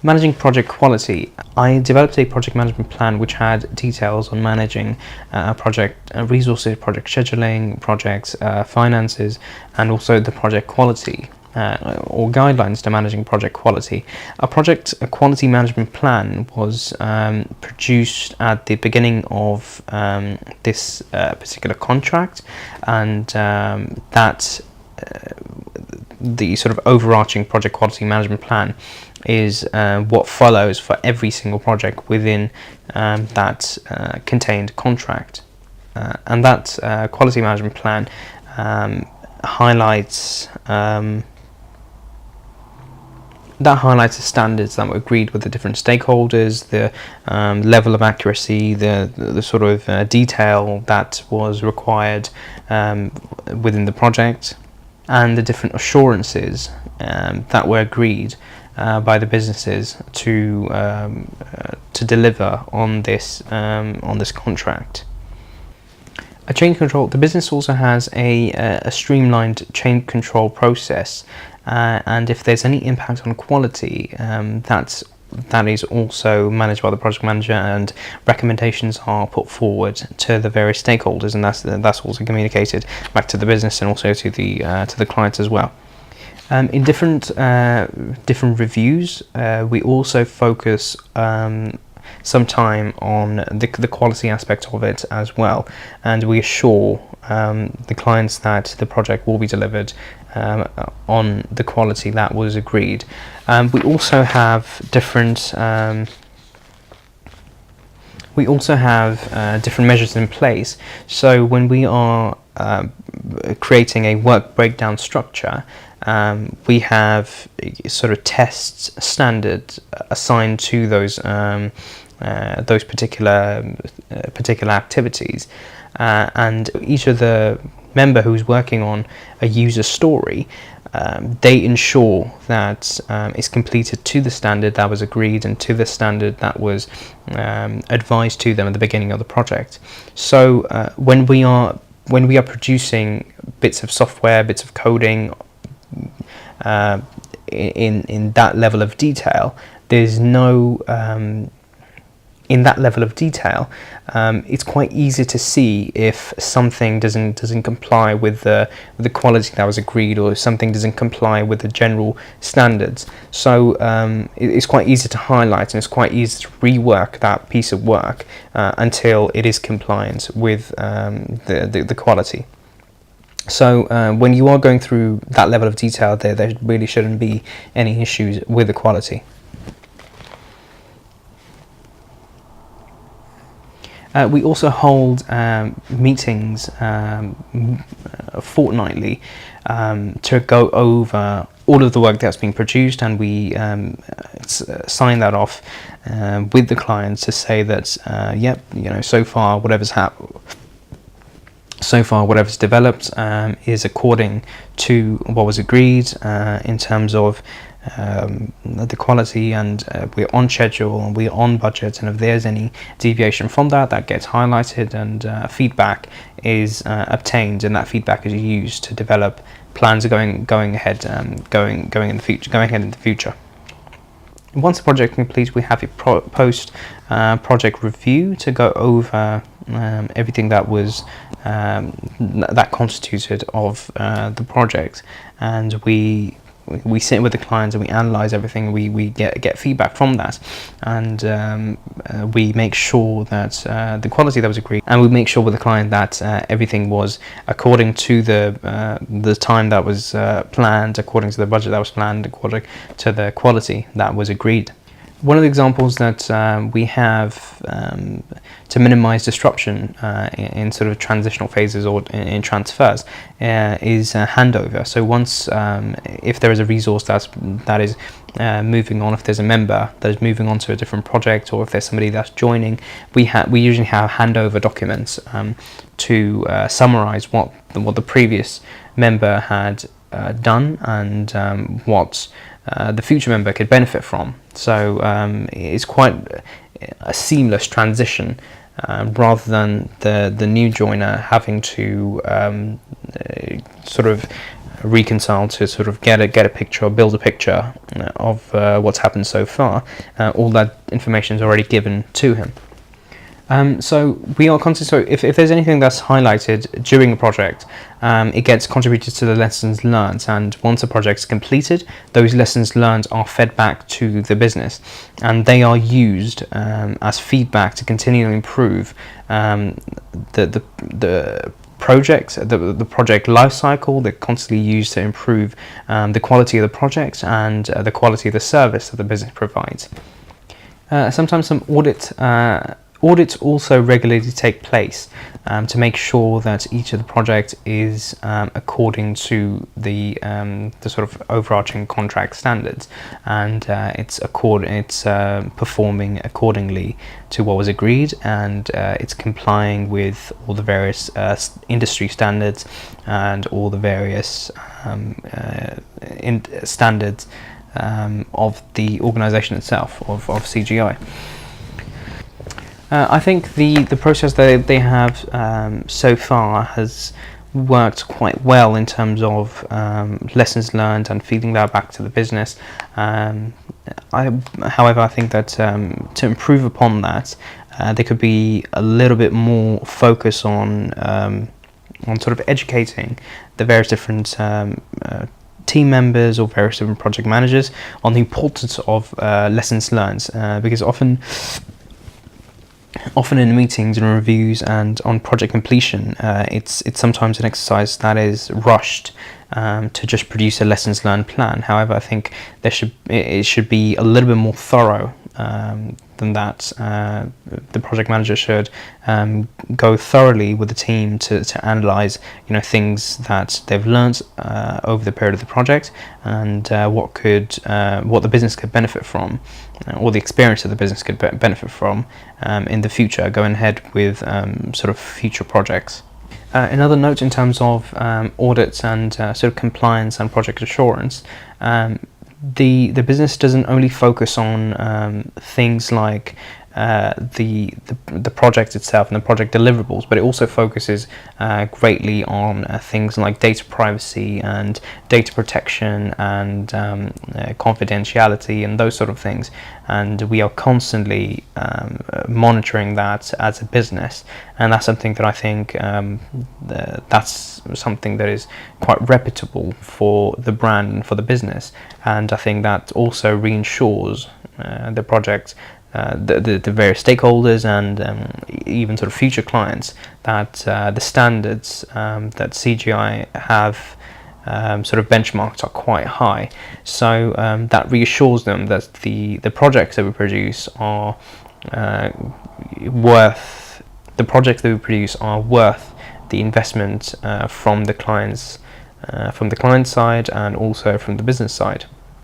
Managing project quality. I developed a project management plan which had details on managing project resources, project scheduling, project finances, and also the project quality. Or guidelines to managing project quality. A project quality management plan was produced at the beginning of this particular contract, and the sort of overarching project quality management plan is what follows for every single project within that contained contract. And that quality management plan highlights the standards that were agreed with the different stakeholders, the level of accuracy, the sort of detail that was required within the project, and the different assurances that were agreed by the businesses to deliver on this contract. A change control. The business also has a streamlined change control process, and if there's any impact on quality, that is also managed by the project manager, and recommendations are put forward to the various stakeholders, and that's also communicated back to the business and also to the clients as well. In different reviews, we also focus some time on the quality aspect of it as well, and we assure the clients that the project will be delivered on the quality that was agreed. We also have different measures in place. So when we are creating a work breakdown structure, we have sort of tests standard assigned to those particular activities, and each of the member who's working on a user story, they ensure that it's completed to the standard that was agreed and to the standard that was advised to them at the beginning of the project. So when we are producing bits of software, bits of coding in that level of detail, there's no in that level of detail, it's quite easy to see if something doesn't comply with the quality that was agreed, or if something doesn't comply with the general standards. So it's quite easy to highlight, and it's quite easy to rework that piece of work until it is compliant with the quality. So when you are going through that level of detail, there really shouldn't be any issues with the quality. We also hold meetings fortnightly to go over all of the work that's been produced, and we sign that off with the clients to say that so far whatever's developed is according to what was agreed in terms of the quality, and we're on schedule and we're on budget, and if there's any deviation from that gets highlighted, and feedback is obtained, and that feedback is used to develop plans going ahead in the future. Once the project completes, we have a post project review to go over everything that was that constituted of the project, and we sit with the clients and we analyze everything. We get feedback from that, and we make sure that the quality that was agreed, and we make sure with the client that everything was according to the time that was planned, according to the budget that was planned, according to the quality that was agreed. One of the examples that we have to minimize disruption in sort of transitional phases or in transfers is handover. So once, if there is a resource that is moving on, if there's a member that is moving on to a different project, or if there's somebody that's joining, we usually have handover documents to summarize what the previous member had done, and what the future member could benefit from. So it's quite a seamless transition, rather than the new joiner having to sort of reconcile, to sort of get a picture, or build a picture of what's happened so far. All that information is already given to him. So we are constantly, so if there's anything that's highlighted during a project, it gets contributed to the lessons learned, and once a project's completed, those lessons learned are fed back to the business, and they are used as feedback to continually improve the project, the project life cycle. They're constantly used to improve the quality of the project and the quality of the service that the business provides. Sometimes some audits also regularly take place to make sure that each of the project is according to the sort of overarching contract standards, and it's performing accordingly to what was agreed, and it's complying with all the various industry standards and all the various standards of the organisation itself, of CGI. I think the process that they have so far has worked quite well in terms of lessons learned and feeding that back to the business. However, I think that to improve upon that, there could be a little bit more focus on sort of educating the various different team members or various different project managers on the importance of lessons learned, because often in meetings and reviews and on project completion, it's sometimes an exercise that is rushed to just produce a lessons learned plan. However, I think it should be a little bit more thorough than that. The project manager should go thoroughly with the team to analyze, things that they've learned over the period of the project, and what the business could benefit from, or the experience that the business could benefit from in the future, going ahead with sort of future projects. Another note in terms of audits and sort of compliance and project assurance, the business doesn't only focus on things like the project itself and the project deliverables, but it also focuses greatly on things like data privacy and data protection and confidentiality and those sort of things. And we are constantly monitoring that as a business, and that's something that I think that's something that is quite reputable for the brand and for the business, and I think that also reinsures the project, the various stakeholders and even sort of future clients, that the standards that CGI have sort of benchmarked are quite high. So that reassures them that the projects that we produce are worth the investment from the client side and also from the business side.